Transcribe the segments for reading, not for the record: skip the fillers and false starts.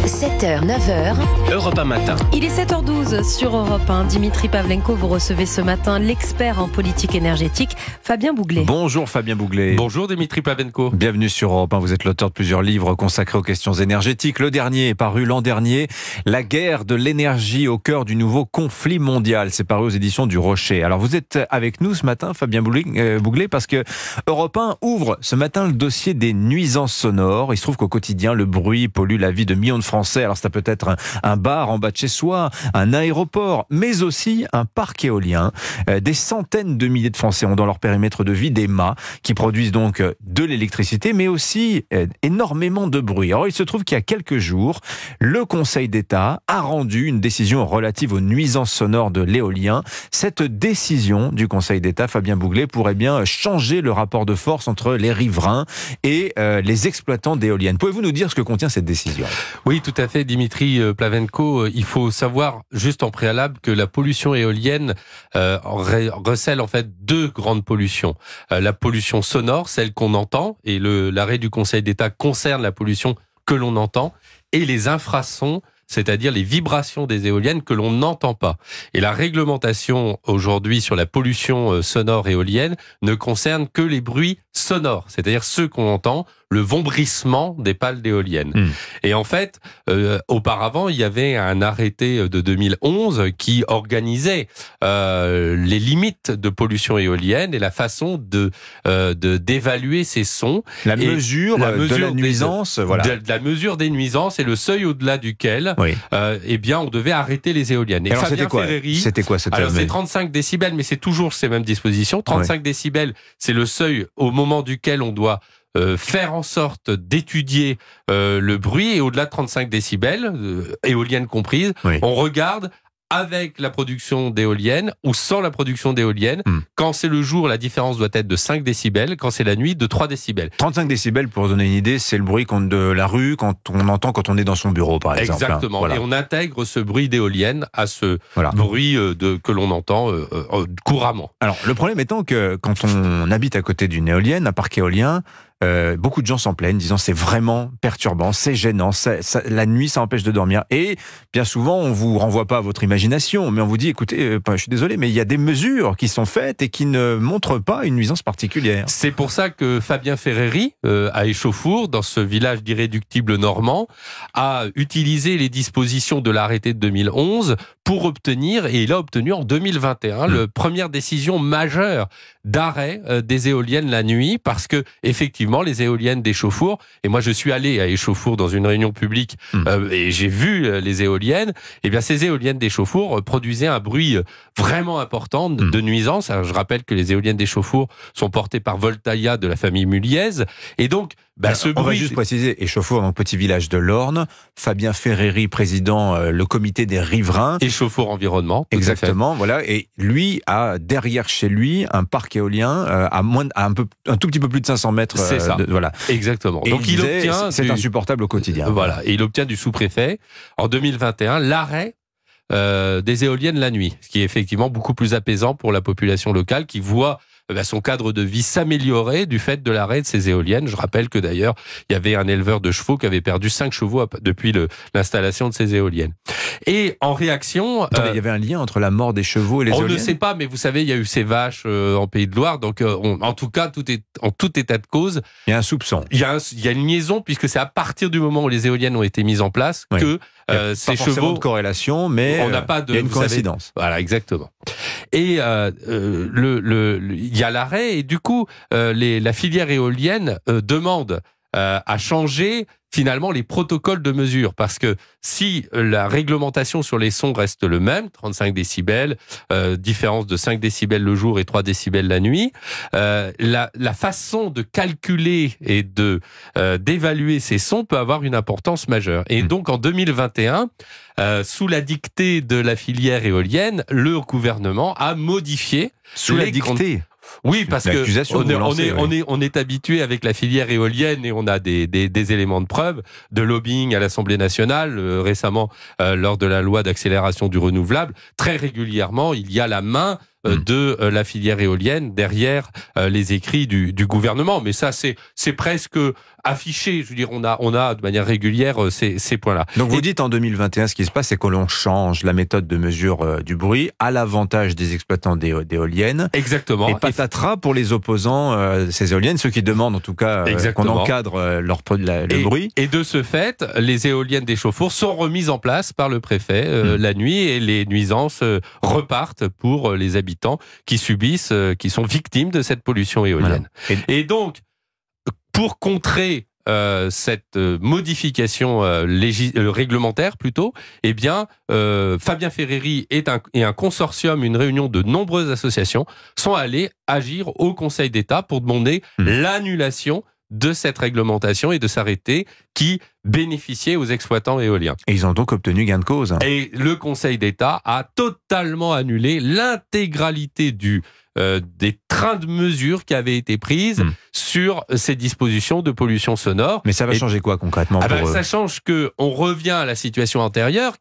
7h, 9h. Europe 1 matin. Il est 7h12 sur Europe 1. Dimitri Pavlenko, vous recevez ce matin l'expert en politique énergétique, Fabien Bouglet. Bonjour Fabien Bouglet. Bonjour Dimitri Pavlenko. Bienvenue sur Europe 1. Vous êtes l'auteur de plusieurs livres consacrés aux questions énergétiques. Le dernier est paru l'an dernier, La guerre de l'énergie au cœur du nouveau conflit mondial. C'est paru aux éditions du Rocher. Alors vous êtes avec nous ce matin, Fabien Bouglet, parce que Europe 1 ouvre ce matin le dossier des nuisances sonores. Il se trouve qu'au quotidien, le bruit pollue la vie de millions de Français. Alors c'est peut-être un bar en bas de chez soi, un aéroport, mais aussi un parc éolien. Des centaines de milliers de Français ont dans leur périmètre de vie des mâts qui produisent donc de l'électricité, mais aussi énormément de bruit. Alors il se trouve qu'il y a quelques jours, le Conseil d'État a rendu une décision relative aux nuisances sonores de l'éolien. Cette décision du Conseil d'État, Fabien Bouglet, pourrait bien changer le rapport de force entre les riverains et les exploitants d'éoliennes. Pouvez-vous nous dire ce que contient cette décision ? Oui, tout à fait, Dimitri Pavlenko. Il faut savoir, juste en préalable, que la pollution éolienne recèle en fait deux grandes pollutions. La pollution sonore, celle qu'on entend, et l'arrêt du Conseil d'État concerne la pollution que l'on entend, et les infrasons, c'est-à-dire les vibrations des éoliennes que l'on n'entend pas. Et la réglementation aujourd'hui sur la pollution sonore éolienne ne concerne que les bruits sonores, c'est-à-dire ceux qu'on entend, le vombrissement des pales d'éoliennes. Et en fait, auparavant, il y avait un arrêté de 2011 qui organisait les limites de pollution éolienne et la façon d'évaluer ces sons. La mesure de la nuisance, voilà. De la mesure des nuisances et le seuil au-delà duquel, eh bien, on devait arrêter les éoliennes. Et alors, Fabien Ferreri, c'était quoi cette alors c'est 35 décibels, mais c'est toujours ces mêmes dispositions. 35 décibels, c'est le seuil au moment duquel on doit faire en sorte d'étudier le bruit, et au-delà de 35 décibels, éoliennes comprises, on regarde avec la production d'éoliennes ou sans la production d'éoliennes. Quand c'est le jour, la différence doit être de 5 décibels. Quand c'est la nuit, de 3 décibels. 35 décibels, pour donner une idée, c'est le bruit de la rue quand on entend quand on est dans son bureau, par exemple. Exactement. Voilà. Et on intègre ce bruit d'éolienne à ce bruit que l'on entend couramment. Alors, le problème étant que quand on habite à côté d'une éolienne, un parc éolien, beaucoup de gens s'en plaignent, disant c'est vraiment perturbant, c'est gênant, la nuit ça empêche de dormir. Et bien souvent on vous renvoie pas à votre imagination, mais on vous dit écoutez, je suis désolé, mais il y a des mesures qui sont faites et qui ne montrent pas une nuisance particulière. C'est pour ça que Fabien Ferreri, à Échauffour, dans ce village d'irréductibles normand, a utilisé les dispositions de l'arrêté de 2011 pour obtenir, et il a obtenu en 2021, la première décision majeure d'arrêt des éoliennes la nuit, parce que effectivement les éoliennes d'Échauffour, et moi je suis allé à Échauffour dans une réunion publique et j'ai vu les éoliennes, et bien ces éoliennes d'Échauffour produisaient un bruit vraiment important de nuisance. Alors, je rappelle que les éoliennes d'Échauffour sont portées par Voltalia de la famille Muliez, et donc ce bruit... On va juste préciser, Échauffour, donc petit village de l'Orne, Fabien Ferreri, président le comité des riverains. Échauffour Environnement. Exactement, voilà. Et lui a derrière chez lui un parc éolien à un tout petit peu plus de 500 mètres. C'est ça. Voilà. Exactement. Et donc il obtient... C'est insupportable au quotidien. Voilà. Et il obtient du sous-préfet, en 2021, l'arrêt des éoliennes la nuit, ce qui est effectivement beaucoup plus apaisant pour la population locale qui voit son cadre de vie s'améliorer du fait de l'arrêt de ces éoliennes. Je rappelle que d'ailleurs, il y avait un éleveur de chevaux qui avait perdu 5 chevaux depuis l'installation de ces éoliennes. Et en réaction... il y avait un lien entre la mort des chevaux et les éoliennes ? On ne sait pas, mais vous savez, il y a eu ces vaches en Pays de Loire, donc en tout cas, en tout état de cause... Il y a un soupçon. Il y a une liaison, puisque c'est à partir du moment où les éoliennes ont été mises en place que ces chevaux... de corrélation, mais on n'a pas de, il y a une coïncidence. Voilà, exactement. Et il y a l'arrêt, et du coup, la filière éolienne demande à changer finalement les protocoles de mesure, parce que si la réglementation sur les sons reste le même, 35 décibels, différence de 5 décibels le jour et 3 décibels la nuit, la façon de calculer et d'évaluer ces sons peut avoir une importance majeure. Et donc en 2021, sous la dictée de la filière éolienne, le gouvernement a modifié... Sous la dictée ? Oui, parce que on est habitué avec la filière éolienne, et on a des éléments de preuve de lobbying à l'Assemblée nationale récemment lors de la loi d'accélération du renouvelable. Très régulièrement, il y a la main de la filière éolienne derrière les écrits du gouvernement. Mais ça, c'est presque affiché. Je veux dire, on a de manière régulière ces points-là. Donc vous dites en 2021, ce qui se passe, c'est que l'on change la méthode de mesure du bruit à l'avantage des exploitants d'éoliennes. Exactement. Et patatras pour les opposants ces éoliennes, ceux qui demandent en tout cas qu'on encadre le bruit. Et de ce fait, les éoliennes des Chauffours sont remises en place par le préfet la nuit et les nuisances repartent pour les habitants qui subissent, qui sont victimes de cette pollution éolienne. Voilà. Et donc, pour contrer cette modification réglementaire plutôt, eh bien, Fabien Ferreri et un consortium, une réunion de nombreuses associations sont allés agir au Conseil d'État pour demander l'annulation de cette réglementation et de s'arrêter qui bénéficiait aux exploitants éoliens. Et ils ont donc obtenu gain de cause. Et le Conseil d'État a totalement annulé l'intégralité des trains de mesures qui avaient été prises sur ces dispositions de pollution sonore. Mais ça va changer quoi concrètement pour eux ? Ça change qu'on revient à la situation antérieure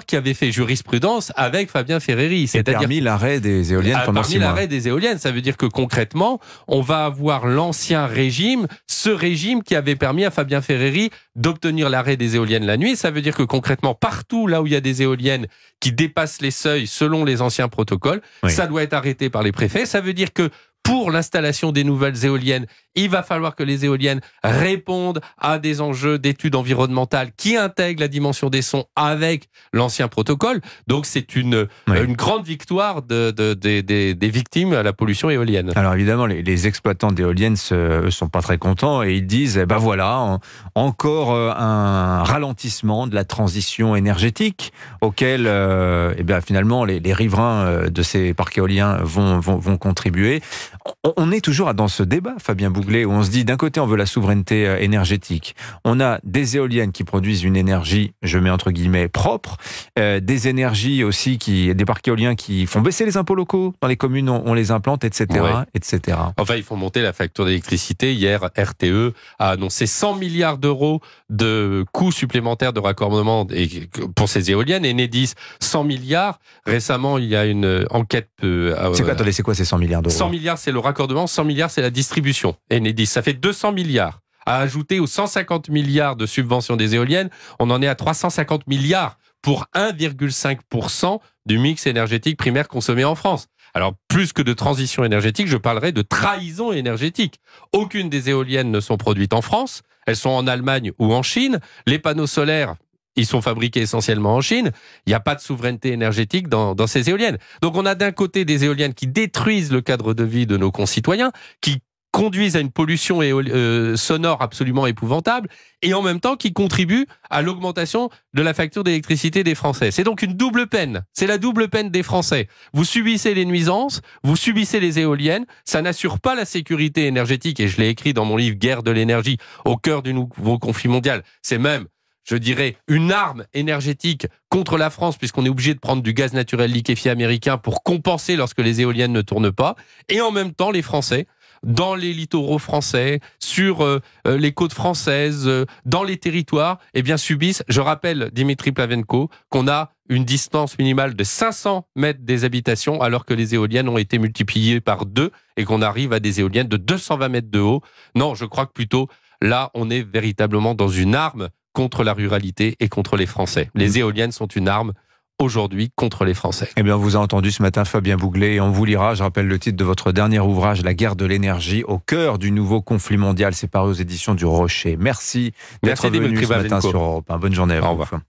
qui avait fait jurisprudence avec Fabien Ferreri. C'est-à-dire permis l'arrêt des éoliennes pendant 6 mois. L'arrêt des éoliennes, ça veut dire que concrètement, on va avoir l'ancien régime, ce régime qui avait permis à Fabien Ferreri d'obtenir l'arrêt des éoliennes la nuit. Ça veut dire que concrètement, partout là où il y a des éoliennes qui dépassent les seuils selon les anciens protocoles, ça doit être arrêté par les préfets. Ça veut dire que pour l'installation des nouvelles éoliennes, il va falloir que les éoliennes répondent à des enjeux d'études environnementales qui intègrent la dimension des sons avec l'ancien protocole. Donc c'est une grande victoire des victimes à la pollution éolienne. Alors évidemment, les exploitants d'éoliennes sont pas très contents et ils disent, voilà, encore un ralentissement de la transition énergétique auquel finalement les riverains de ces parcs éoliens vont contribuer. On est toujours dans ce débat, Fabien Bouglet, où on se dit d'un côté on veut la souveraineté énergétique, on a des éoliennes qui produisent une énergie, je mets entre guillemets, propre, des énergies aussi, des parcs éoliens qui font baisser les impôts locaux, dans les communes on les implante, etc. etc. Enfin, ils font monter la facture d'électricité. Hier, RTE a annoncé 100 milliards d'euros de coûts supplémentaires de raccordement pour ces éoliennes, et Enedis 100 milliards. Récemment, il y a une enquête... c'est quoi ces 100 milliards d'euros ? 100 milliards, c'est le raccordement, 100 milliards, c'est la distribution. Enedis, ça fait 200 milliards. À ajouter aux 150 milliards de subventions des éoliennes, on en est à 350 milliards pour 1,5% du mix énergétique primaire consommé en France. Alors, plus que de transition énergétique, je parlerai de trahison énergétique. Aucune des éoliennes ne sont produites en France. Elles sont en Allemagne ou en Chine. Les panneaux solaires, ils sont fabriqués essentiellement en Chine. Il n'y a pas de souveraineté énergétique dans ces éoliennes. Donc on a d'un côté des éoliennes qui détruisent le cadre de vie de nos concitoyens, qui conduisent à une pollution sonore absolument épouvantable, et en même temps qui contribuent à l'augmentation de la facture d'électricité des Français. C'est donc une double peine. C'est la double peine des Français. Vous subissez les nuisances, vous subissez les éoliennes, ça n'assure pas la sécurité énergétique, et je l'ai écrit dans mon livre « Guerre de l'énergie » au cœur du nouveau conflit mondial. C'est même, je dirais, une arme énergétique contre la France, puisqu'on est obligé de prendre du gaz naturel liquéfié américain pour compenser lorsque les éoliennes ne tournent pas. Et en même temps, les Français, dans les littoraux français, sur les côtes françaises, dans les territoires, subissent, je rappelle Dimitri Plavenko, qu'on a une distance minimale de 500 mètres des habitations, alors que les éoliennes ont été multipliées par 2 et qu'on arrive à des éoliennes de 220 mètres de haut. Non, je crois que plutôt, là, on est véritablement dans une arme contre la ruralité et contre les Français. Les éoliennes sont une arme aujourd'hui contre les Français. Eh bien, on vous a entendu ce matin, Fabien Bouglet, et on vous lira, je rappelle le titre de votre dernier ouvrage, La guerre de l'énergie, au cœur du nouveau conflit mondial. C'est paru aux éditions du Rocher. Merci d'être venu ce matin sur Europe 1. Bonne journée à vous. Au revoir.